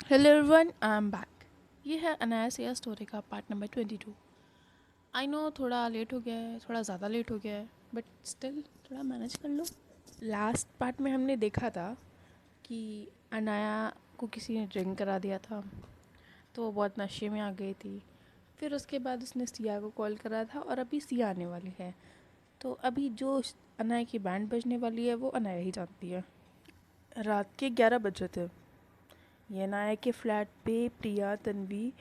Hello everyone, I am back. ये है Anaya Siya story का पार्ट नंबर 22। आई नो थोड़ा लेट हो गया है, थोड़ा ज़्यादा लेट हो गया है, बट स्टिल थोड़ा मैनेज कर लो। लास्ट पार्ट में हमने देखा था कि अनाया को किसी ने ड्रिंक करा दिया था, तो वो बहुत नशे में आ गई थी। फिर उसके बाद उसने सिया को कॉल करा था और अभी सिया आने वाली है। तो अभी जो अनाया की बैंड बजने वाली है वो अनाया ही जानती है। रात के 11 बज रहे थे। ये अनाया के फ्लैट पे प्रिया, तन्वी,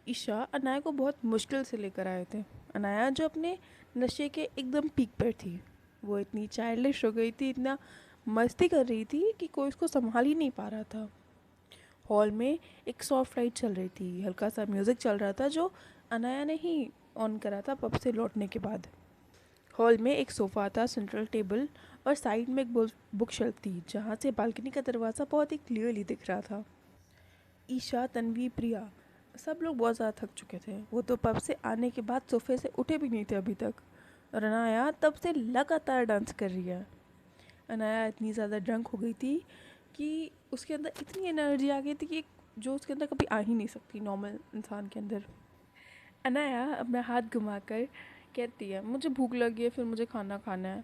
ईशा अनाया को बहुत मुश्किल से लेकर आए थे। अनाया जो अपने नशे के एकदम पीक पर थी, वो इतनी चाइल्डिश हो गई थी, इतना मस्ती कर रही थी कि कोई उसको संभाल ही नहीं पा रहा था। हॉल में एक सॉफ्ट लाइट चल रही थी, हल्का सा म्यूज़िक चल रहा था जो अनाया ने ही ऑन करा था पब से लौटने के बाद। हॉल में एक सोफ़ा था, सेंट्रल टेबल और साइड में एक बुक शेल्फ थी जहाँ से बालकनी का दरवाज़ा बहुत ही क्लियरली दिख रहा था। ईशा, तन्वी, प्रिया सब लोग बहुत ज़्यादा थक चुके थे। वो तो पब से आने के बाद सोफे से उठे भी नहीं थे अभी तक। और अनाया तब से लगातार डांस कर रही है। अनाया इतनी ज़्यादा ड्रंक हो गई थी कि उसके अंदर इतनी एनर्जी आ गई थी कि जो उसके अंदर कभी आ ही नहीं सकती नॉर्मल इंसान के अंदर। अनाया अपना हाथ घुमाकर कहती है, मुझे भूख लगी है, फिर मुझे खाना खाना है।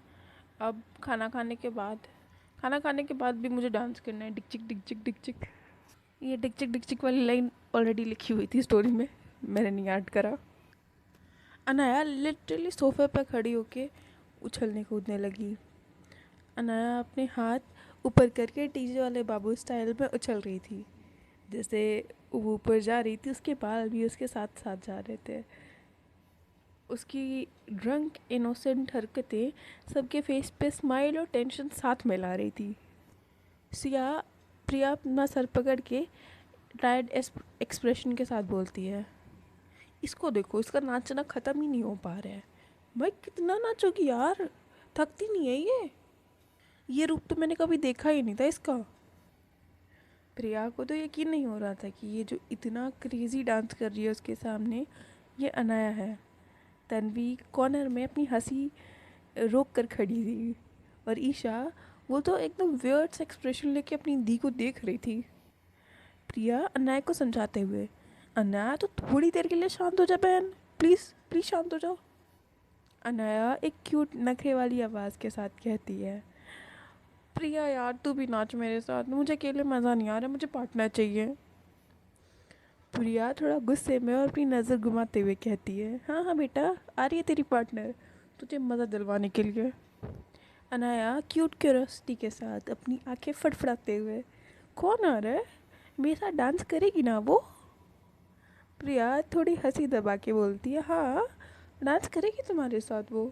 अब खाना खाने के बाद भी मुझे डांस करना है, डिक चिक डिक चिक। ये डिक चिक वाली लाइन ऑलरेडी लिखी हुई थी स्टोरी में, मैंने नहीं ऐड करा। अनाया लिटरली सोफे पर खड़ी होके उछलने कूदने लगी। अनाया अपने हाथ ऊपर करके डीजे वाले बाबू स्टाइल में उछल रही थी। जैसे वो ऊपर जा रही थी, उसके बाल भी उसके साथ साथ जा रहे थे। उसकी ड्रंक इनोसेंट हरकतें सबके फेस पे स्माइल और टेंशन साथ मिला रही थी। सिया प्रिया अपना सर पकड़ के टायर्ड एक्सप्रेशन के साथ बोलती है, इसको देखो, इसका नाचना ख़त्म ही नहीं हो पा रहा है। भाई कितना नाचोगी यार, थकती नहीं है ये रूप तो मैंने कभी देखा ही नहीं था इसका। प्रिया को तो यकीन नहीं हो रहा था कि ये जो इतना क्रेजी डांस कर रही है उसके सामने, ये अनाया है। तन्वी कॉर्नर में अपनी हंसी रोक कर खड़ी थी और ईशा वो तो एकदम वियर्ड सा एक्सप्रेशन लेके अपनी दी को देख रही थी। प्रिया अनाया को समझाते हुए, अनाया तो थोड़ी देर के लिए शांत हो जा बहन, प्लीज़ प्लीज़ शांत हो जाओ। अनाया एक क्यूट नखरे वाली आवाज़ के साथ कहती है, प्रिया यार तू भी नाच मेरे साथ, मुझे अकेले मज़ा नहीं आ रहा, मुझे पार्टनर चाहिए। प्रिया थोड़ा गुस्से में और अपनी नज़र घुमाते हुए कहती है, हाँ हाँ बेटा, आ रही है तेरी पार्टनर तुझे मज़ा दिलवाने के लिए। अनाया क्यूट क्यूरोसिटी के साथ अपनी आंखें फड़फड़ाते हुए, कौन आ रहा है, मेरे साथ डांस करेगी ना वो। प्रिया थोड़ी हंसी दबा के बोलती है, हाँ डांस करेगी तुम्हारे साथ वो।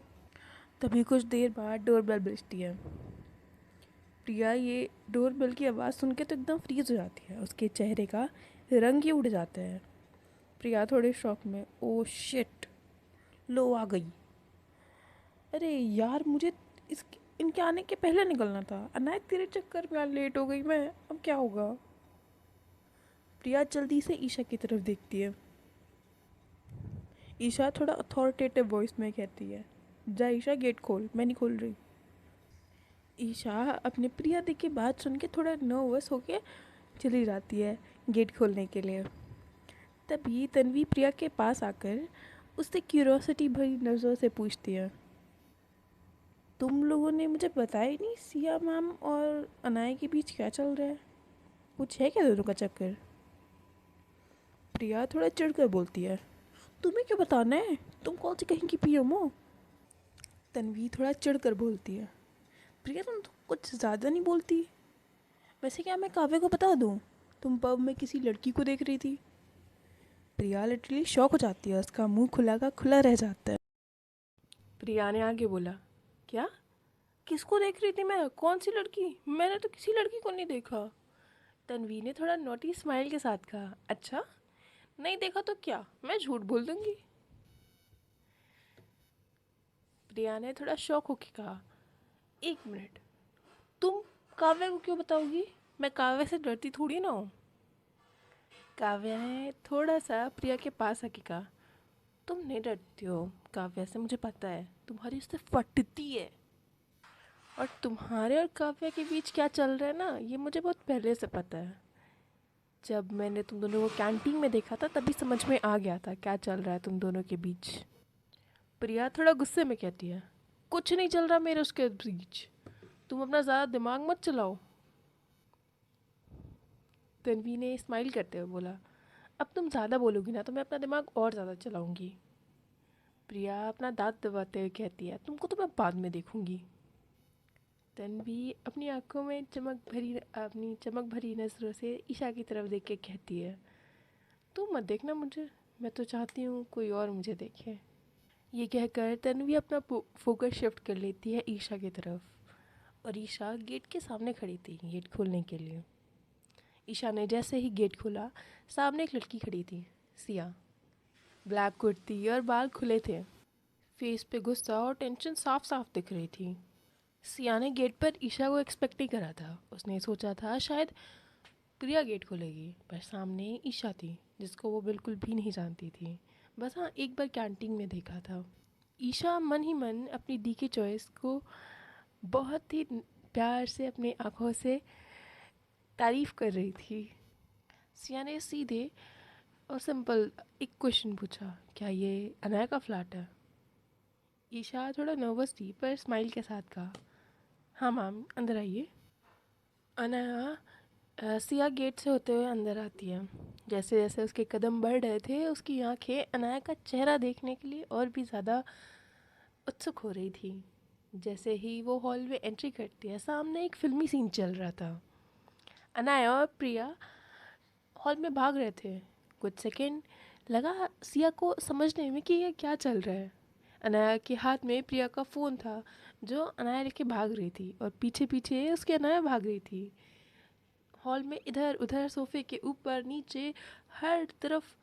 तभी कुछ देर बाद डोरबेल बजती है। प्रिया ये डोरबेल की आवाज़ सुन के तो एकदम फ्रीज हो जाती है, उसके चेहरे का रंग ही उड़ जाता है। प्रिया थोड़े शॉक में, ओ शिट, लो आ गई। अरे यार मुझे इस इनके आने के पहले निकलना था, अनायत तेरे चक्कर में आज लेट हो गई मैं, अब क्या होगा। प्रिया जल्दी से ईशा की तरफ देखती है। ईशा थोड़ा अथॉरिटेटिव वॉइस में कहती है, जा ईशा गेट खोल, मैं नहीं खोल रही। ईशा अपने प्रिया दी की बात सुन के थोड़ा नर्वस होके चली जाती है गेट खोलने के लिए। तभी तन्वी प्रिया के पास आकर उससे क्यूरोसिटी भरी नज़रों से पूछती है, तुम लोगों ने मुझे बताया ही नहीं सिया मैम और अनाया के बीच क्या चल रहा है, कुछ है क्या दोनों का चक्कर। प्रिया थोड़ा चिढ़कर बोलती है, तुम्हें क्यों बताना है, तुम कौन सी कहीं की पीएम हो। तन्वी थोड़ा चिढ़कर बोलती है, प्रिया तुम तो कुछ ज़्यादा नहीं बोलती, वैसे क्या मैं काव्य को बता दूँ तुम पब में किसी लड़की को देख रही थी। प्रिया लिटरली शॉक हो जाती है, उसका मुंह खुला का खुला रह जाता है। प्रिया ने आगे बोला, क्या, किसको देख रही थी मैं, कौन सी लड़की, मैंने तो किसी लड़की को नहीं देखा। तन्वी ने थोड़ा नोटी स्माइल के साथ कहा, अच्छा नहीं देखा तो क्या, मैं झूठ बोल दूंगी। प्रिया ने थोड़ा शौक होकर कहा, एक मिनट, तुम काव्या को क्यों बताओगी, मैं काव्या से डरती थोड़ी ना हूँ। काव्या ने थोड़ा सा प्रिया के पास आके कहा, तुम नहीं डरती हो काव्या से, मुझे पता है, तुम्हारी उससे फटती है, और तुम्हारे और काव्या के बीच क्या चल रहा है ना, ये मुझे बहुत पहले से पता है। जब मैंने तुम दोनों को कैंटीन में देखा था तभी समझ में आ गया था क्या चल रहा है तुम दोनों के बीच। प्रिया थोड़ा गुस्से में कहती है, कुछ नहीं चल रहा मेरे उसके बीच, तुम अपना ज़्यादा दिमाग मत चलाओ। तन्वी ने स्माइल करते हुए बोला, अब तुम ज़्यादा बोलोगी ना तो मैं अपना दिमाग और ज़्यादा चलाऊंगी। प्रिया अपना दांत दबाते हुए कहती है, तुमको तो मैं बाद में देखूंगी। तन्वी अपनी चमक भरी नज़रों से ईशा की तरफ देख के कहती है, तुम मत देखना मुझे, मैं तो चाहती हूँ कोई और मुझे देखे। ये कहकर तन्वी अपना फोकस शिफ्ट कर लेती है ईशा की तरफ, और ईशा गेट के सामने खड़ी थी गेट खोलने के लिए। ईशा ने जैसे ही गेट खोला, सामने एक लड़की खड़ी थी, सिया। ब्लैक कुर्ती और बाल खुले थे, फेस पे गुस्सा और टेंशन साफ साफ दिख रही थी। सिया ने गेट पर ईशा को एक्सपेक्ट नहीं करा था। उसने सोचा था शायद प्रिया गेट खोलेगी, पर सामने ईशा थी जिसको वो बिल्कुल भी नहीं जानती थी। बस हाँ, एक बार कैंटीन में देखा था। ईशा मन ही मन अपनी दी की चॉइस को बहुत ही प्यार से अपनी आंखों से तारीफ कर रही थी। सिया ने सीधे और सिंपल एक क्वेश्चन पूछा, क्या ये अनाया का फ्लैट है? ईशा थोड़ा नर्वस थी पर स्माइल के साथ कहा, हाँ मैम, अंदर आइए। अनाया सिया गेट से होते हुए अंदर आती है। जैसे जैसे उसके कदम बढ़ रहे थे, उसकी आंखें अनाया का चेहरा देखने के लिए और भी ज़्यादा उत्सुक हो रही थी। जैसे ही वो हॉल में एंट्री करती है, सामने एक फिल्मी सीन चल रहा था। अनाया और प्रिया हॉल में भाग रहे थे। कुछ सेकंड लगा सिया को समझने में कि ये क्या चल रहा है। अनाया के हाथ में प्रिया का फ़ोन था जो अनाया लेके भाग रही थी, और पीछे पीछे उसके अनाया भाग रही थी। हॉल में इधर उधर, सोफे के ऊपर नीचे, हर तरफ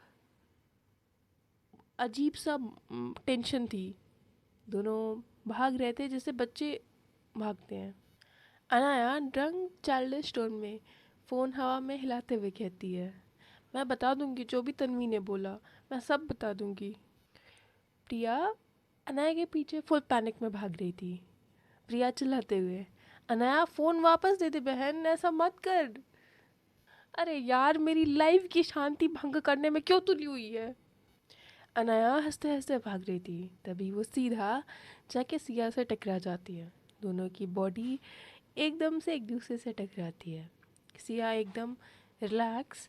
अजीब सा टेंशन थी। दोनों भाग रहे थे जैसे बच्चे भागते हैं। अनाया रंग चाइल्डिश टोन में फ़ोन हवा में हिलाते हुए कहती है, मैं बता दूंगी जो भी तन्वी ने बोला, मैं सब बता दूंगी। प्रिया अनाया के पीछे फुल पैनिक में भाग रही थी। प्रिया चिल्लाते हुए, अनाया फ़ोन वापस दे दे बहन, ऐसा मत कर। अरे यार, मेरी लाइफ की शांति भंग करने में क्यों तुली हुई है? अनाया हंसते हंसते भाग रही थी, तभी वो सीधा जाके सिया से टकरा जाती है। दोनों की बॉडी एकदम से एक दूसरे से टकराती है। सिया एकदम रिलैक्स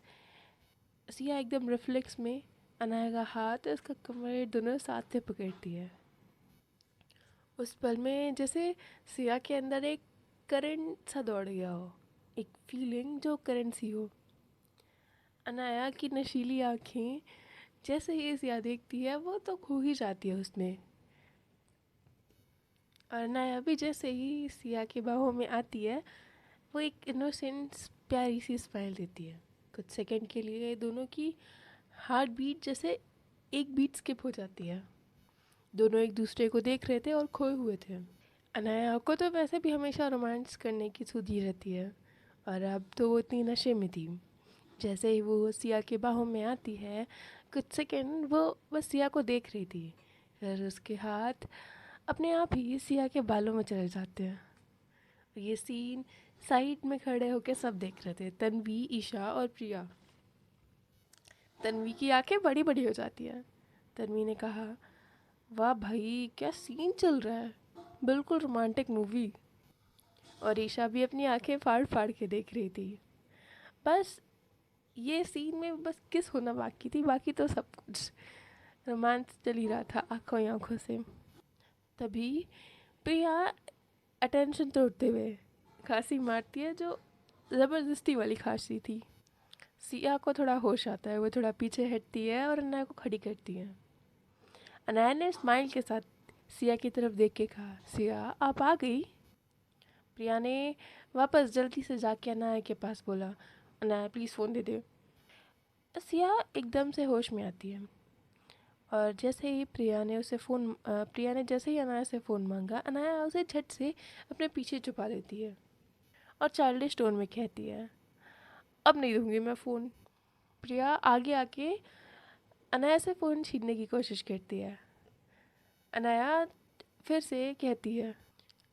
सिया एकदम रिफ्लेक्स में अनाया का हाथ और उसका कमर दोनों साथ से पकड़ती है। उस पल में जैसे सिया के अंदर एक करंट सा दौड़ गया हो, एक फीलिंग जो करंट सी हो। अनाया की नशीली आँखें जैसे ही सिया देखती है वो तो खो ही जाती है उसमें। और अनाया भी जैसे ही सिया की बाहों में आती है, वो एक इनोसेंट प्यारी सी स्माइल देती है। कुछ सेकंड के लिए दोनों की हार्ट बीट जैसे एक बीट स्किप हो जाती है। दोनों एक दूसरे को देख रहे थे और खोए हुए थे। अनाया को तो वैसे भी हमेशा रोमांस करने की सूझी रहती है, और अब तो वो इतनी नशे में थी। जैसे ही वो सिया के बाहों में आती है, कुछ सेकंड वो बस सिया को देख रही थी, फिर उसके हाथ अपने आप ही सिया के बालों में चले जाते हैं। ये सीन साइड में खड़े होकर सब देख रहे थे, तन्वी, ईशा और प्रिया। तन्वी की आंखें बड़ी बड़ी हो जाती हैं। तन्वी ने कहा, वाह भाई, क्या सीन चल रहा है, बिल्कुल रोमांटिक मूवी। और ईशा भी अपनी आंखें फाड़ फाड़ के देख रही थी। बस ये सीन में बस किस होना बाकी थी, बाकी तो सब कुछ रोमांस चल ही रहा था आंखों ही आंखों से। तभी प्रिया अटेंशन तोड़ते हुए खांसी मारती है, जो ज़बरदस्ती वाली खांसी थी। सिया को थोड़ा होश आता है, वो थोड़ा पीछे हटती है और अनाया को खड़ी करती है। अनाया ने स्माइल के साथ सिया की तरफ देख के कहा, सिया आप आ गई? प्रिया ने वापस जल्दी से जाके अनाया के पास बोला, अनाया प्लीज़ फ़ोन दे दे। सिया एकदम से होश में आती है, और जैसे ही प्रिया ने जैसे ही अनाया से फ़ोन मांगा, अनाया उसे झट से अपने पीछे छुपा लेती है और चाइल्डिश टोन में कहती है, अब नहीं दूंगी मैं फ़ोन। प्रिया आगे आके अनाया से फ़ोन छीनने की कोशिश करती है। अनाया फिर से कहती है,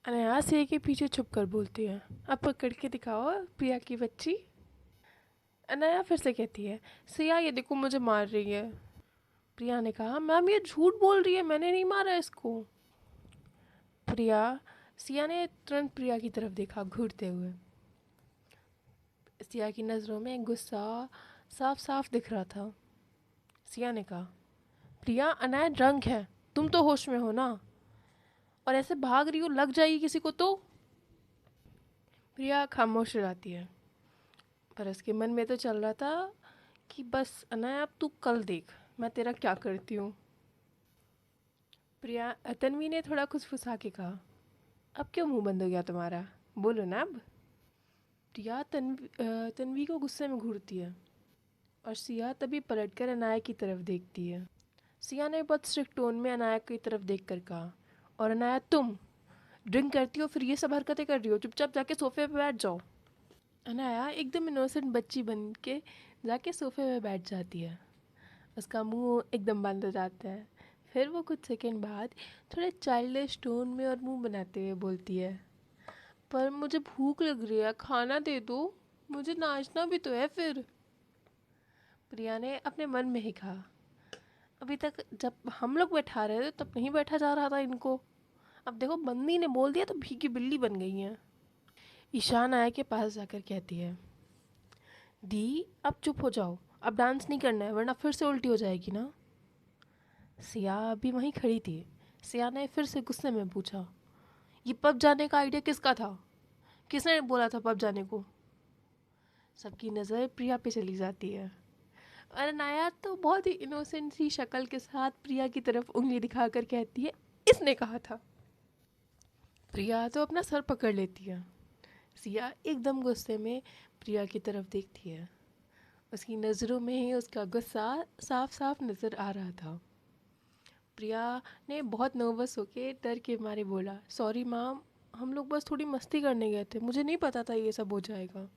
अनाया सिया के पीछे छुप कर बोलती है, अब पकड़ के दिखाओ प्रिया की बच्ची। अनाया फिर से कहती है, सिया ये देखो मुझे मार रही है। प्रिया ने कहा, मैम ये झूठ बोल रही है, मैंने नहीं मारा इसको। प्रिया सिया ने तुरंत प्रिया की तरफ देखा घूरते हुए। सिया की नज़रों में गुस्सा साफ साफ दिख रहा था। सिया ने कहा, प्रिया अनाया ड्रंक है, तुम तो होश में हो ना, और ऐसे भाग रही हो, लग जाएगी किसी को तो। प्रिया खामोश रहती है, पर उसके मन में तो चल रहा था कि बस अनाया अब तू कल देख मैं तेरा क्या करती हूँ। प्रिया तन्वी ने थोड़ा खुसफुसा के कहा, अब क्यों मुंह बंद हो गया तुम्हारा, बोलो ना अब। प्रिया तन्वी को गुस्से में घूरती है और सिया तभी पलटकर अनाया की तरफ देखती है। सिया ने बहुत स्ट्रिक्ट टोन में अनाया की तरफ देखकर कहा, और अनाया तुम ड्रिंक करती हो फिर ये सब हरकतें कर रही हो, चुपचाप जाके सोफे पे बैठ जाओ। अनाया एकदम इनोसेंट बच्ची बन के जाके सोफे पे बैठ जाती है। उसका मुंह एकदम बंद हो जाता है। फिर वो कुछ सेकंड बाद थोड़े चाइल्डिश टोन में और मुंह बनाते हुए बोलती है, पर मुझे भूख लग रही है, खाना दे दो, मुझे नाचना भी तो है फिर। प्रिया ने अपने मन में ही कहा, अभी तक जब हम लोग बैठा रहे थे तब नहीं बैठा जा रहा था इनको, अब देखो बंदी ने बोल दिया तो भीगी बिल्ली बन गई हैं। ईशान आया के पास जाकर कहती है, दी अब चुप हो जाओ, अब डांस नहीं करना है वरना फिर से उल्टी हो जाएगी ना। सिया अभी वहीं खड़ी थी। सिया ने फिर से गुस्से में पूछा, ये पब जाने का आइडिया किसका था, किसने बोला था पब जाने को। सबकी नज़र प्रिया पे चली जाती है और अनाया तो बहुत ही इनोसेंट सी शक्ल के साथ प्रिया की तरफ उंगली दिखाकर कहती है, इसने कहा था। प्रिया तो अपना सर पकड़ लेती है। सिया एकदम गुस्से में प्रिया की तरफ देखती है। उसकी नज़रों में ही उसका गुस्सा साफ साफ नज़र आ रहा था। प्रिया ने बहुत नर्वस होके डर के मारे बोला, सॉरी मैम, हम लोग बस थोड़ी मस्ती करने गए थे, मुझे नहीं पता था ये सब हो जाएगा।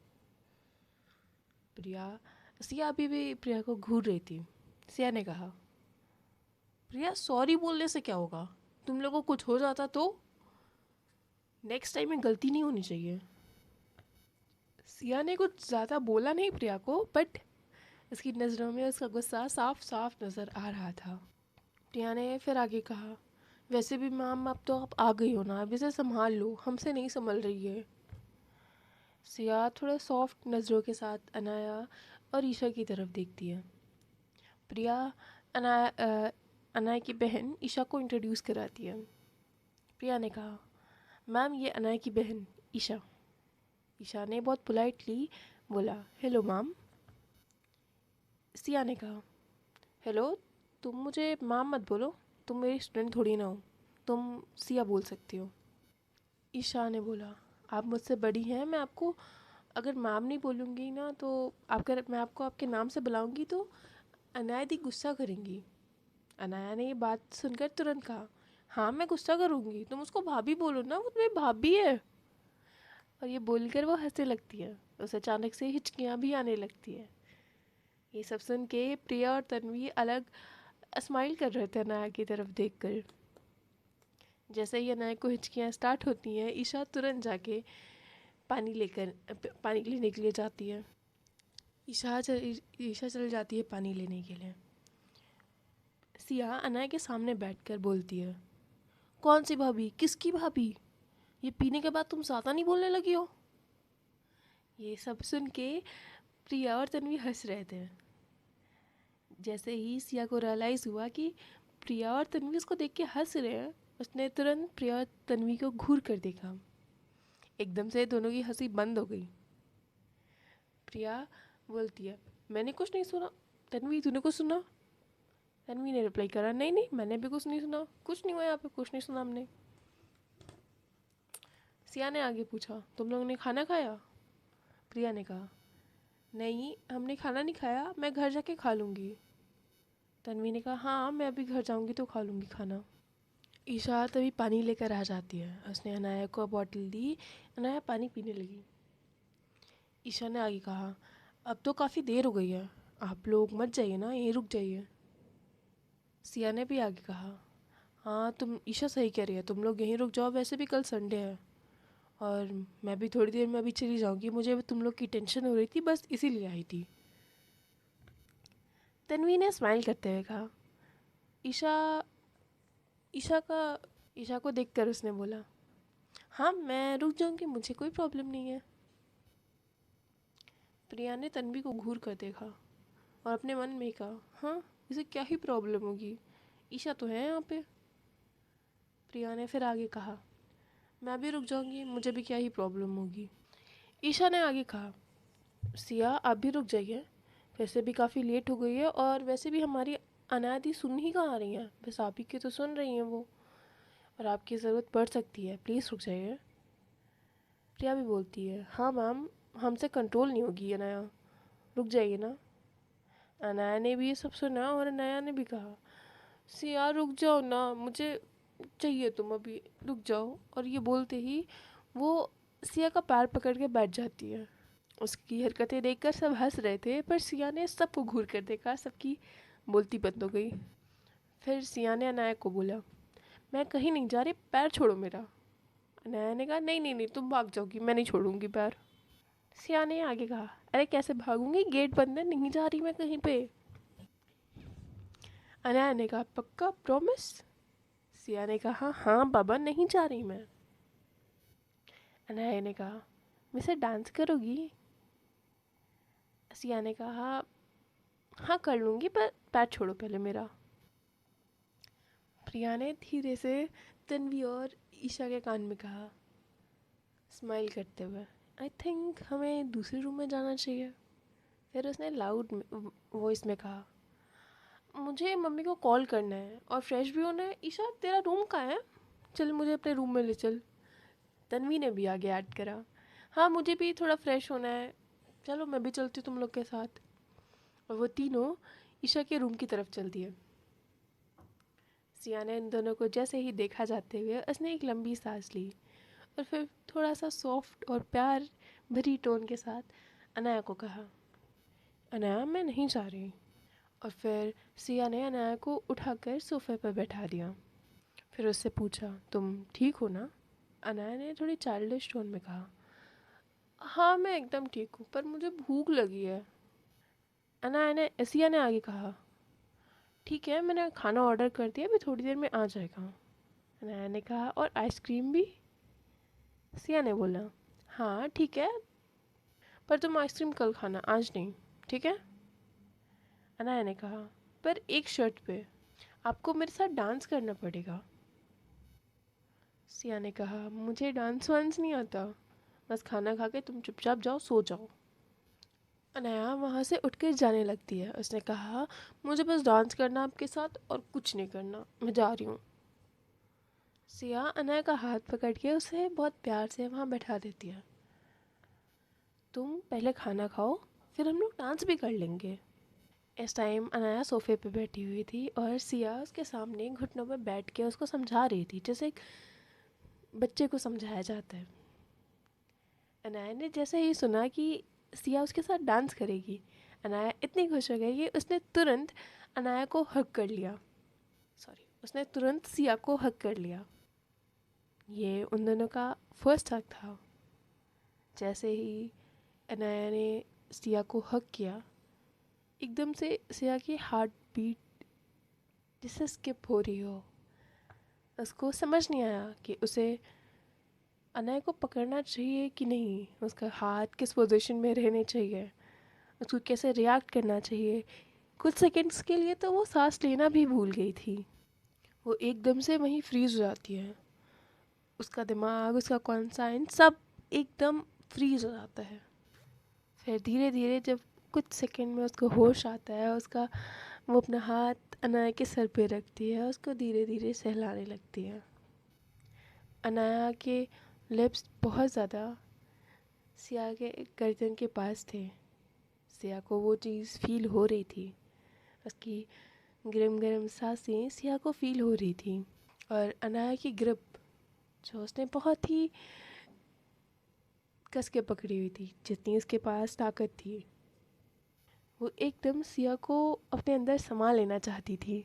प्रिया सिया अभी भी प्रिया को घूर रही थी। सिया ने कहा, प्रिया सॉरी बोलने से क्या होगा, तुम लोगों को कुछ हो जाता तो, नेक्स्ट टाइम में गलती नहीं होनी चाहिए। सिया ने कुछ ज़्यादा बोला नहीं प्रिया को, बट उसकी नज़रों में उसका गुस्सा साफ साफ नज़र आ रहा था। प्रिया ने फिर आगे कहा, वैसे भी मैम अब तो आप आ गई हो ना, अब इसे संभाल लो, हमसे नहीं संभल रही है। सिया थोड़ा सॉफ्ट नज़रों के साथ अनाया और ईशा की तरफ देखती है। प्रिया अनाया की बहन ईशा को इंट्रोड्यूस कराती है। प्रिया ने कहा, मैम ये अनाया की बहन ईशा। ईशा ने बहुत पोलाइटली बोला, हेलो मैम। सिया ने कहा, हेलो, तुम मुझे मैम मत बोलो, तुम मेरी स्टूडेंट थोड़ी ना हो, तुम सिया बोल सकती हो। ईशा ने बोला, आप मुझसे बड़ी हैं, मैं आपको अगर मैम नहीं बोलूँगी ना तो अगर मैं आपको आपके नाम से बुलाऊँगी तो अनाया दी गुस्सा करेंगी। अनाया ने ये बात सुनकर तुरंत कहा, हाँ मैं गुस्सा करूँगी, तुम उसको भाभी बोलो ना, वो तुम्हें भाभी है। और ये बोलकर वो हंसने लगती है। उसे अचानक से हिचकियाँ भी आने लगती है। ये सब सुन के प्रिया और तन्वी अलग स्माइल कर रहे थे अनाया की तरफ देखकर। जैसे ही अनाया को हिचकियाँ स्टार्ट होती हैं, ईशा तुरंत जाके पानी लेने के लिए जाती है। ईशा चल जाती है पानी लेने के लिए। सिया अनाया के सामने बैठकर बोलती है, कौन सी भाभी, किसकी भाभी, ये पीने के बाद तुम ज़्यादा नहीं बोलने लगी हो। ये सब सुन के प्रिया और तन्वी हंस रहे थे। जैसे ही सिया को रियलाइज़ हुआ कि प्रिया और तन्वी उसको देख के हंस रहे हैं, उसने तुरंत प्रिया और तन्वी को घूर कर देखा। एकदम से दोनों की हंसी बंद हो गई। प्रिया बोलती है, मैंने कुछ नहीं सुना। तन्वी तूने कुछ सुना? तन्वी ने रिप्लाई करा, नहीं नहीं मैंने भी कुछ नहीं सुना, कुछ नहीं हुआ यहाँ पे, कुछ नहीं सुना हमने। सिया ने आगे पूछा, तुम लोगों ने खाना खाया? प्रिया ने कहा, नहीं हमने खाना नहीं खाया, मैं घर जाके खा लूँगी। तन्वी ने कहा, हाँ मैं अभी घर जाऊँगी तो खा लूँगी खाना। ईशा तभी पानी लेकर आ जाती है। उसने अनाया को बॉटल दी। अनाया पानी पीने लगी। ईशा ने आगे कहा, अब तो काफ़ी देर हो गई है, आप लोग मत जाइए ना, यहीं रुक जाइए। सिया ने भी आगे कहा, हाँ तुम ईशा सही कह रही है, तुम लोग यहीं रुक जाओ, वैसे भी कल संडे है और मैं भी थोड़ी देर में अभी चली जाऊँगी, मुझे तुम लोग की टेंशन हो रही थी, बस इसीलिए आई थी। तन्वी ने स्माइल करते हुए कहा। ईशा ईशा का ईशा को देखकर उसने बोला, हाँ मैं रुक जाऊंगी, मुझे कोई प्रॉब्लम नहीं है। प्रिया ने तन्वी को घूर कर देखा और अपने मन में कहा, हाँ इसे क्या ही प्रॉब्लम होगी, ईशा तो है यहाँ पे। प्रिया ने फिर आगे कहा, मैं भी रुक जाऊंगी, मुझे भी क्या ही प्रॉब्लम होगी। ईशा ने आगे कहा, सिया आप भी रुक जाइए, वैसे भी काफ़ी लेट हो गई है और वैसे भी हमारी अनायति सुन ही कहाँ रही हैं, बस आप ही की तो सुन रही हैं वो, और आपकी ज़रूरत पड़ सकती है, प्लीज़ रुक जाइए। प्रिया भी बोलती है, हाँ मैम हमसे कंट्रोल नहीं होगी अनाया, रुक जाइए ना। अनाया ने भी ये सब सुना और अनाया ने भी कहा, सिया रुक जाओ ना, मुझे चाहिए, तुम अभी रुक जाओ। और ये बोलते ही वो सिया का पैर पकड़ के बैठ जाती है। उसकी हरकतें देखकर सब हंस रहे थे, पर सिया ने सबको घूर कर देखा, सबकी बोलती बंद हो गई। फिर सिया ने अनाया को बोला, मैं कहीं नहीं जा रही, पैर छोड़ो मेरा। अनाया ने कहा, नहीं नहीं नहीं तुम भाग जाओगी, मैं नहीं छोड़ूंगी पैर। सिया ने आगे कहा, अरे कैसे भागूंगी, गेट बंद है, नहीं जा रही मैं कहीं पे। अनाया ने कहा, पक्का प्रॉमिस। सिया ने कहा, हाँ बाबा नहीं जा रही मैं। अनाया ने कहा, मुझसे डांस करोगी। सिया ने कहा, हाँ कर लूँगी, पर पैर छोड़ो पहले मेरा। प्रिया ने धीरे से तन्वी और ईशा के कान में कहा, स्माइल करते हुए, आई थिंक हमें दूसरे रूम में जाना चाहिए। फिर उसने लाउड वॉइस में कहा, मुझे मम्मी को कॉल करना है और फ्रेश भी होना है। ईशा तेरा रूम कहाँ है, चल मुझे अपने रूम में ले चल। तन्वी ने भी आगे ऐड करा, हाँ मुझे भी थोड़ा फ्रेश होना है, चलो मैं भी चलती हूँ तुम लोग के साथ। और वो तीनों ईशा के रूम की तरफ चल दिए। सिया ने इन दोनों को जैसे ही देखा जाते हुए उसने एक लंबी सांस ली और फिर थोड़ा सा सॉफ्ट और प्यार भरी टोन के साथ अनाया को कहा, अनाया मैं नहीं जा रही। और फिर सिया ने अनाया को उठाकर सोफे पर बैठा दिया। फिर उससे पूछा, तुम ठीक हो ना। अनाया ने थोड़ी चाइल्डिश टोन में कहा, हाँ मैं एकदम ठीक हूँ, पर मुझे भूख लगी है। सिया ने आगे कहा, ठीक है मैंने खाना ऑर्डर कर दिया, अभी थोड़ी देर में आ जाएगा। अनाया ने कहा, और आइसक्रीम भी। सिया ने बोला, हाँ ठीक है, पर तुम आइसक्रीम कल खाना, आज नहीं, ठीक है। अनाया ने कहा, पर एक शर्त पे, आपको मेरे साथ डांस करना पड़ेगा। सिया ने कहा, मुझे डांस वांस नहीं आता, बस खाना खा के तुम चुपचाप जाओ, सो जाओ। अनाया वहाँ से उठकर जाने लगती है। उसने कहा, मुझे बस डांस करना आपके साथ और कुछ नहीं करना, मैं जा रही हूँ। सिया अनाया का हाथ पकड़ के उसे बहुत प्यार से वहाँ बैठा देती है। तुम पहले खाना खाओ, फिर हम लोग डांस भी कर लेंगे। इस टाइम अनाया सोफे पे बैठी हुई थी और सिया उसके सामने घुटनों पे बैठ के उसको समझा रही थी, जैसे एक बच्चे को समझाया जाता है। अनाया ने जैसे ही सुना कि सिया उसके साथ डांस करेगी, अनाया इतनी खुश हो गई कि उसने तुरंत अनाया को हग कर लिया। उसने तुरंत सिया को हग कर लिया। ये उन दोनों का फर्स्ट हग था। जैसे ही अनाया ने सिया को हग किया, एकदम से सिया की हार्ट बीट जैसे स्किप हो रही हो। उसको समझ नहीं आया कि उसे अनाया को पकड़ना चाहिए कि नहीं, उसका हाथ किस पोजीशन में रहने चाहिए, उसको कैसे रिएक्ट करना चाहिए। कुछ सेकंड्स के लिए तो वो सांस लेना भी भूल गई थी। वो एकदम से वहीं फ्रीज हो जाती है, उसका दिमाग, उसका कॉन्साइंस सब एकदम फ्रीज हो जाता है। फिर धीरे धीरे जब कुछ सेकंड में उसको होश आता है, उसका वो अपना हाथ अनाया के सर पे रखती है, उसको धीरे धीरे सहलाने लगती है। अनाया के लिप्स बहुत ज़्यादा सिया के गर्दन के पास थे। सिया को वो चीज़ फील हो रही थी, उसकी गरम गरम सांसें सिया को फील हो रही थी। और अनाया की ग्रिप जो उसने बहुत ही कस के पकड़ी हुई थी, जितनी उसके पास ताकत थी, वो एकदम सिया को अपने अंदर समा लेना चाहती थी।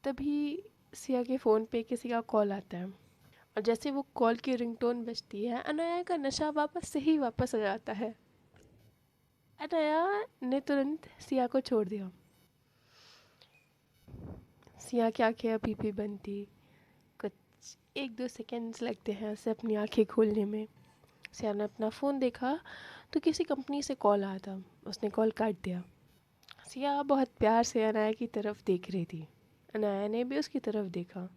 तभी सिया के फ़ोन पे किसी का कॉल आता है और जैसे वो कॉल की रिंगटोन बजती है, अनाया का नशा वापस से ही वापस आ जाता है। अनाया ने तुरंत सिया को छोड़ दिया। सिया की आंखें अभी भी बंद थी। कुछ 1-2 सेकेंड्स लगते हैं उसे अपनी आंखें खोलने में। सिया ने अपना फ़ोन देखा तो किसी कंपनी से कॉल आया था। उसने कॉल काट दिया। सिया बहुत प्यार से अनाया की तरफ देख रही थी। अनाया ने भी उसकी तरफ देखा।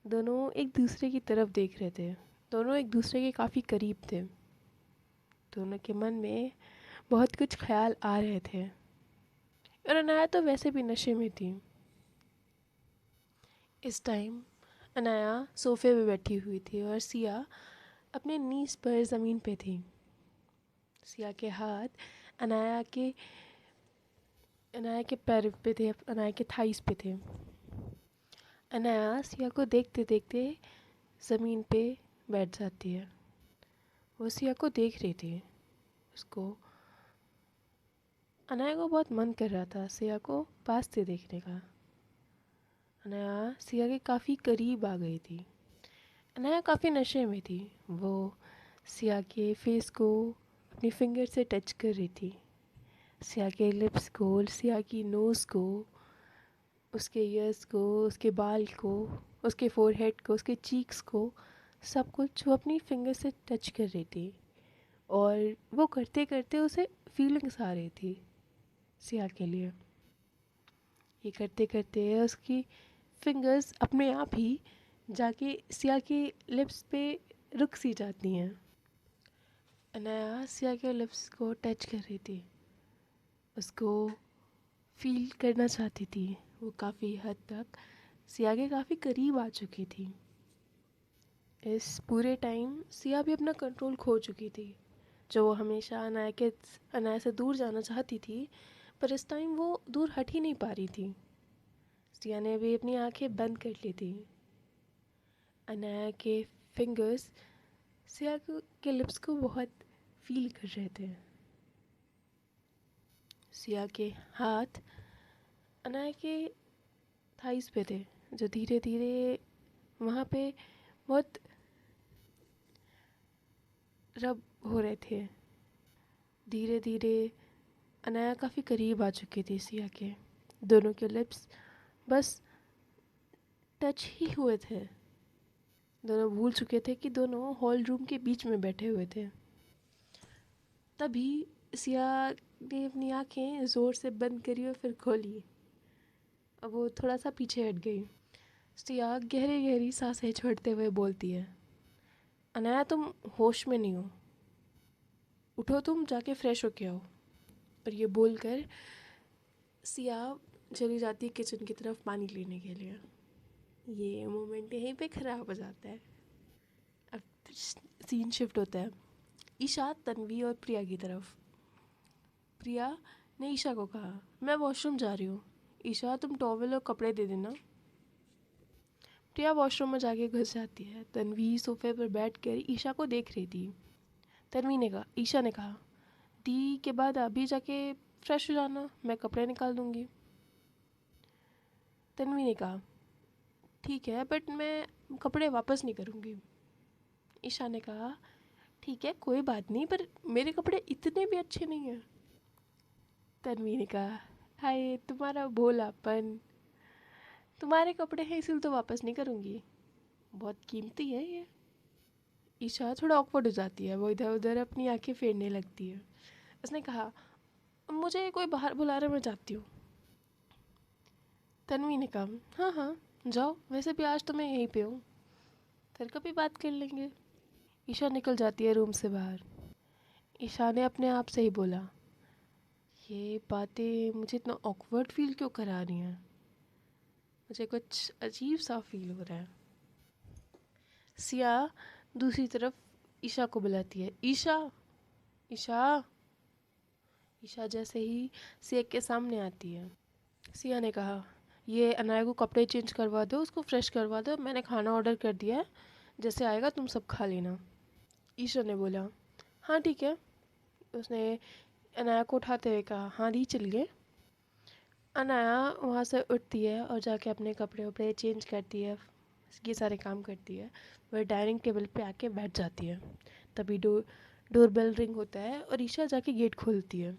दोनों एक दूसरे की तरफ देख रहे थे। दोनों एक दूसरे के काफ़ी करीब थे। दोनों के मन में बहुत कुछ ख्याल आ रहे थे और अनाया तो वैसे भी नशे में थी। इस टाइम अनाया सोफे पे बैठी हुई थी और सिया अपने नीज पर ज़मीन पे थी। सिया के हाथ अनाया के अनाया के पैर पे थे, अनाया के थाइस पे थे। अनाया सिया को देखते देखते ज़मीन पे बैठ जाती है। वो सिया को देख रही थी। उसको अनाया को बहुत मन कर रहा था सिया को पास से देखने का। अनाया सिया के काफ़ी करीब आ गई थी। अनाया काफ़ी नशे में थी। वो सिया के फेस को अपनी फिंगर से टच कर रही थी। सिया के लिप्स को, सिया की नोज़ को, उसके ईयर्स को, उसके बाल को, उसके फोरहेड को, उसके चीक्स को, सब कुछ वो अपनी फिंगर से टच कर रही थी। और वो करते करते उसे फीलिंग्स आ रही थी सिया के लिए। ये करते करते उसकी फिंगर्स अपने आप ही जाके सिया के लिप्स पे रुक सी जाती हैं। अनाया सिया के लिप्स को टच कर रही थी, उसको फील करना चाहती थी। वो काफ़ी हद तक सिया के काफ़ी करीब आ चुकी थी। इस पूरे टाइम सिया भी अपना कंट्रोल खो चुकी थी। जो वो हमेशा अनाया से दूर जाना चाहती थी, पर इस टाइम वो दूर हट ही नहीं पा रही थी। सिया ने भी अपनी आंखें बंद कर ली थी। अनाया के फिंगर्स के लिप्स को बहुत फील कर रहे थे। सिया के हाथ अनाया के थाइस पे थे, जो धीरे धीरे वहाँ पे बहुत रब हो रहे थे। धीरे धीरे अनाया काफ़ी करीब आ चुकी थी सिया के। दोनों के लिप्स बस टच ही हुए थे। दोनों भूल चुके थे कि दोनों हॉल रूम के बीच में बैठे हुए थे। तभी सिया ने अपनी आंखें ज़ोर से बंद करी और फिर खोली। अब वो थोड़ा सा पीछे हट गई। सिया गहरी गहरी सांसें छोड़ते हुए बोलती है, अनाया तुम होश में नहीं हो, उठो तुम जाके फ्रेश होके आओ। और ये बोलकर सिया चली जाती है किचन की तरफ पानी लेने के लिए। ये मोमेंट यहीं पे ख़राब हो जाता है। अब सीन शिफ्ट होता है ईशा, तन्वी और प्रिया की तरफ। प्रिया ने ईशा को कहा, मैं वॉशरूम जा रही हूँ, ईशा तुम टॉवल और कपड़े दे देना। प्रिया वॉशरूम में जाके घुस जाती है। तन्वी सोफे पर बैठकर ईशा को देख रही थी। ईशा ने कहा, दी के बाद अभी जाके फ्रेश हो जाना, मैं कपड़े निकाल दूँगी। तन्वी ने कहा, ठीक है बट मैं कपड़े वापस नहीं करूँगी। ईशा ने कहा, ठीक है कोई बात नहीं, पर मेरे कपड़े इतने भी अच्छे नहीं हैं। तन्वी ने कहा, हाय तुम्हारा भोलापन, तुम्हारे कपड़े हैं इसलिए तो वापस नहीं करूँगी, बहुत कीमती है ये। ईशा थोड़ा ऑकवर्ड हो जाती है। वो इधर उधर अपनी आंखें फेरने लगती है। उसने कहा, मुझे कोई बाहर बुला रहा, मैं जाती हूँ। तन्वी ने कहा, हाँ हाँ जाओ, वैसे भी आज तो मैं यहीं पे हूँ, फिर कभी बात कर लेंगे। ईशा निकल जाती है रूम से बाहर। ईशा ने अपने आप से ही बोला, ये बातें मुझे इतना ऑकवर्ड फील क्यों करा रही हैं, मुझे कुछ अजीब सा फील हो रहा है। सिया दूसरी तरफ ईशा को बुलाती है, ईशा ईशा। ईशा जैसे ही सिया के सामने आती है। सिया ने कहा, ये अनाया को कपड़े चेंज करवा दो, उसको फ्रेश करवा दो, मैंने खाना ऑर्डर कर दिया है, जैसे आएगा तुम सब खा लेना। ईशा ने बोला, हाँ ठीक है। उसने अनाया को उठाते हुए कहा, हाँ दी चलिए। अनाया वहाँ से उठती है और जाके अपने कपड़े वपड़े चेंज करती है, ये सारे काम करती है। वह डाइनिंग टेबल पे आके बैठ जाती है। तभी डोरबेल रिंग होता है और ईशा जाके गेट खोलती है।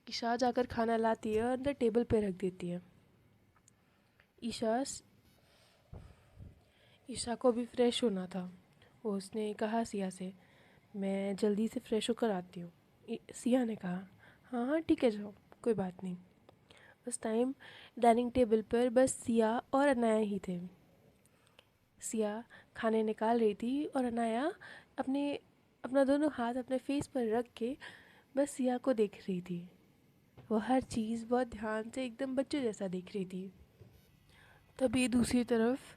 ईशा जाकर खाना लाती है और अंदर टेबल पे रख देती है। ईशा ईशा को भी फ्रेश होना था। वो उसने कहा सिया से, मैं जल्दी से फ्रेश होकर आती हूँ। सिया ने कहा, हाँ हाँ ठीक है, जाओ, कोई बात नहीं। उस टाइम डाइनिंग टेबल पर बस सिया और अनाया ही थे। सिया खाने निकाल रही थी और अनाया अपना दोनों हाथ अपने फेस पर रख के बस सिया को देख रही थी। वो हर चीज़ बहुत ध्यान से एकदम बच्चों जैसा देख रही थी। तभी दूसरी तरफ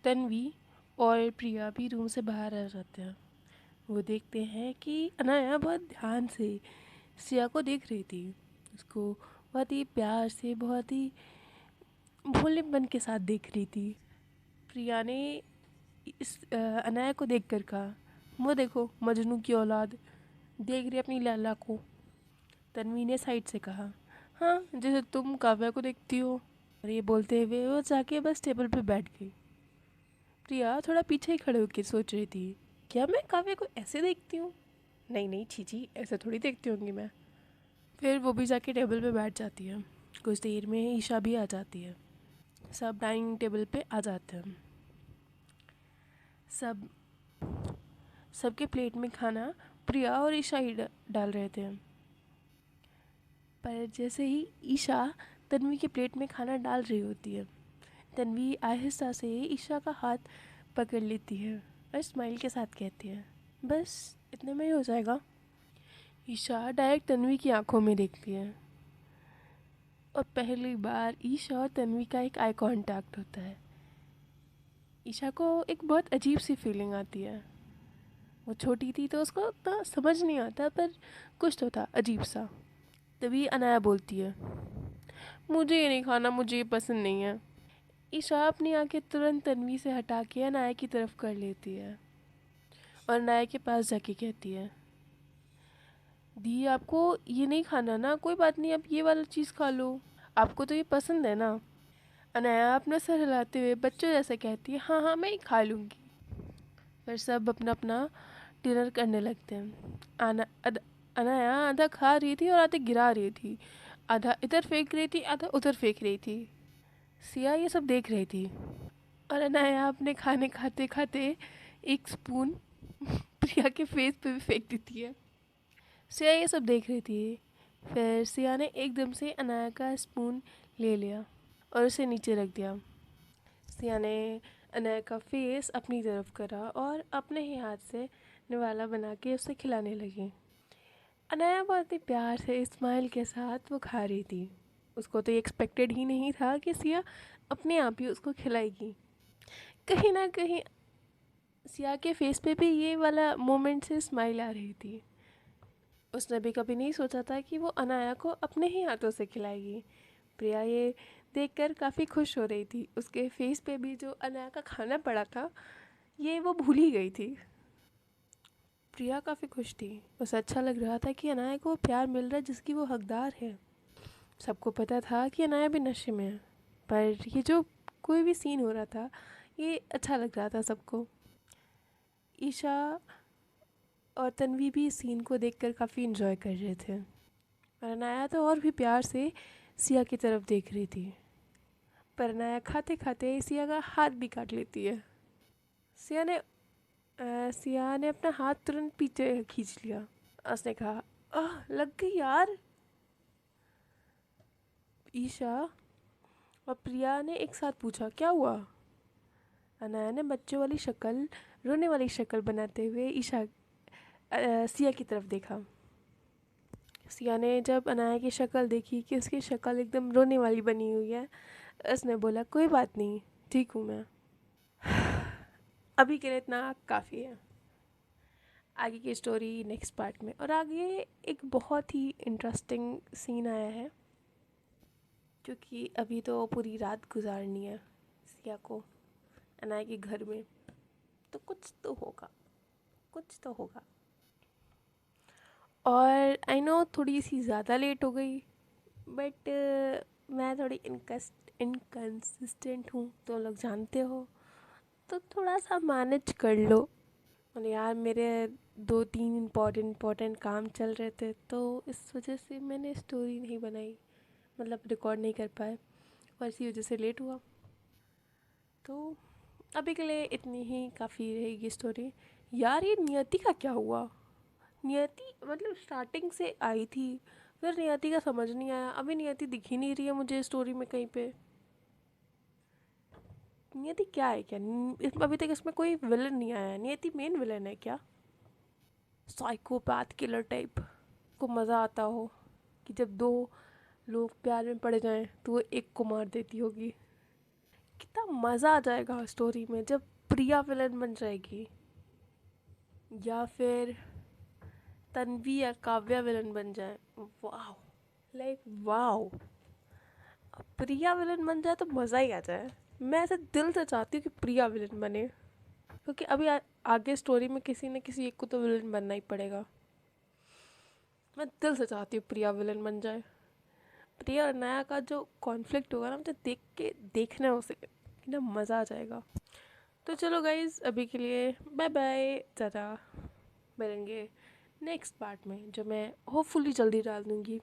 तन्वी और प्रिया भी रूम से बाहर आ जाते हैं। वो देखते हैं कि अनाया बहुत ध्यान से सिया को देख रही थी। उसको बहुत ही प्यार से, बहुत ही भोलेपन के साथ देख रही थी। प्रिया ने इस अनाया को देख कर कहा, वो देखो मजनू की औलाद देख रही अपनी लैला को। तन्वी ने साइड से कहा, हाँ जैसे तुम काव्या को देखती हो। और ये बोलते हुए वो जाके बस टेबल पे बैठ गई। प्रिया थोड़ा पीछे ही खड़े होकर सोच रही थी, क्या मैं काव्या को ऐसे देखती हूँ? नहीं नहीं, छी ऐसे थोड़ी देखती होंगी मैं। फिर वो भी जाके टेबल पे बैठ जाती है। कुछ देर में ईशा भी आ जाती है। सब डाइनिंग टेबल पे आ जाते हैं। सब सबके प्लेट में खाना प्रिया और ईशा ही डाल रहे थे। पर जैसे ही ईशा तन्वी के प्लेट में खाना डाल रही होती है, तन्वी आहिस्ता से ईशा का हाथ पकड़ लेती है और स्माइल के साथ कहती है, बस इतने में ही हो जाएगा। ईशा डायरेक्ट तन्वी की आंखों में देखती है और पहली बार ईशा और तन्वी का एक आई कांटेक्ट होता है। ईशा को एक बहुत अजीब सी फीलिंग आती है। वो छोटी थी तो उसको उतना समझ नहीं आता, पर कुछ तो था अजीब सा। तभी अनाया बोलती है, मुझे ये नहीं खाना, मुझे ये पसंद नहीं है। ईशा अपनी आंखें तुरंत तन्वी से हटा के अनाया की तरफ कर लेती है और अनाया के पास जाके कहती है, दी आपको ये नहीं खाना ना, कोई बात नहीं, आप ये वाला चीज़ खा लो, आपको तो ये पसंद है ना। अनाया अपना सर हिलाते हुए बच्चों जैसे कहती है, हाँ हाँ मैं ही खा लूँगी। फिर सब अपना अपना डिनर करने लगते हैं। अनाया आधा खा रही थी और आधे गिरा रही थी, आधा इधर फेंक रही थी, आधा उधर फेंक रही थी। सिया ये सब देख रही थी और अनाया अपने खाने खाते खाते एक स्पून प्रिया के फेस पे भी फेंक देती है। सिया ये सब देख रही थी। फिर सिया ने एकदम से अनाया का स्पून ले लिया और उसे नीचे रख दिया। सिया ने अनाया का फेस अपनी तरफ करा और अपने ही हाथ से निवाला बना के उसे खिलाने लगी। अनाया बहुत ही प्यार से स्माइल के साथ वो खा रही थी। उसको तो ये एक्सपेक्टेड ही नहीं था कि सिया अपने आप ही उसको खिलाएगी। कहीं ना कहीं सिया के फेस पे भी ये वाला मोमेंट से स्माइल आ रही थी। उसने भी कभी नहीं सोचा था कि वो अनाया को अपने ही हाथों से खिलाएगी। प्रिया ये देखकर काफ़ी खुश हो रही थी। उसके फेस पे भी जो अनाया का खाना पड़ा था, ये वो भूल ही गई थी। प्रिया काफ़ी खुश थी। उसे अच्छा लग रहा था कि अनाया को प्यार मिल रहा है जिसकी वो हकदार है। सबको पता था कि अनाया भी नशे में है, पर ये जो कोई भी सीन हो रहा था, ये अच्छा लग रहा था सबको। ईशा और तन्वी भी इस सीन को देखकर काफ़ी इन्जॉय कर रहे थे और अनाया तो और भी प्यार से सिया की तरफ देख रही थी। पर अनाया खाते खाते सिया का हाथ भी काट लेती है। सिया ने सिया ने अपना हाथ तुरंत पीछे खींच लिया। उसने कहा, आह लग गई यार। ईशा और प्रिया ने एक साथ पूछा, क्या हुआ? अनाया ने बच्चों वाली शक्ल, रोने वाली शक्ल बनाते हुए सिया की तरफ देखा। सिया ने जब अनाया की शक्ल देखी कि उसकी शक्ल एकदम रोने वाली बनी हुई है, उसने बोला, कोई बात नहीं, ठीक हूँ मैं, अभी के लिए इतना काफ़ी है। आगे की स्टोरी नेक्स्ट पार्ट में। और आगे एक बहुत ही इंटरेस्टिंग सीन आया है, क्योंकि अभी तो पूरी रात गुजारनी है सिया को अनाया के घर में, तो कुछ तो होगा, कुछ तो होगा। और आई नो थोड़ी सी ज़्यादा लेट हो गई, बट मैं थोड़ी इनकंसिस्टेंट हूँ, तो लोग जानते हो, तो थोड़ा सा मैनेज कर लो। और यार मेरे 2-3 इम्पोर्टेंट काम चल रहे थे, तो इस वजह से मैंने स्टोरी नहीं बनाई, मतलब रिकॉर्ड नहीं कर पाए, और इसी वजह से लेट हुआ। तो अभी के लिए इतनी ही काफ़ी रहेगी स्टोरी। यार ये नियति का क्या हुआ? नियति मतलब स्टार्टिंग से आई थी, फिर नियति का समझ नहीं आया, अभी नियति दिख ही नहीं रही है मुझे स्टोरी में कहीं पे। नियति क्या है क्या? अभी तक इसमें कोई विलन नहीं आया, नियति मेन विलन है क्या? Psychopath killer type. को मज़ा आता हो कि जब दो लोग प्यार में पड़ जाएं तो वो एक को मार देती होगी। कितना मज़ा आ जाएगा स्टोरी में जब प्रिया विलन बन जाएगी, या फिर तन्वी या काव्या विलन बन जाए। वाह, लाइक वाह, प्रिया विलन बन जाए तो मज़ा ही आ जाए। मैं ऐसे दिल से चाहती हूँ कि प्रिया विलन बने, क्योंकि अभी आगे स्टोरी में किसी न किसी एक को तो विलन बनना ही पड़ेगा। मैं दिल से चाहती हूँ प्रिया विलन बन जाए। प्रिया और नया का जो कॉन्फ्लिक्ट होगा ना, मुझे देख के देखना है उसे, कितना मज़ा आ जाएगा। तो चलो गाइज, अभी के लिए बाय बाय, ज़्यादा मिलेंगे नेक्स्ट पार्ट में, जो मैं होपफुली जल्दी डाल दूँगी।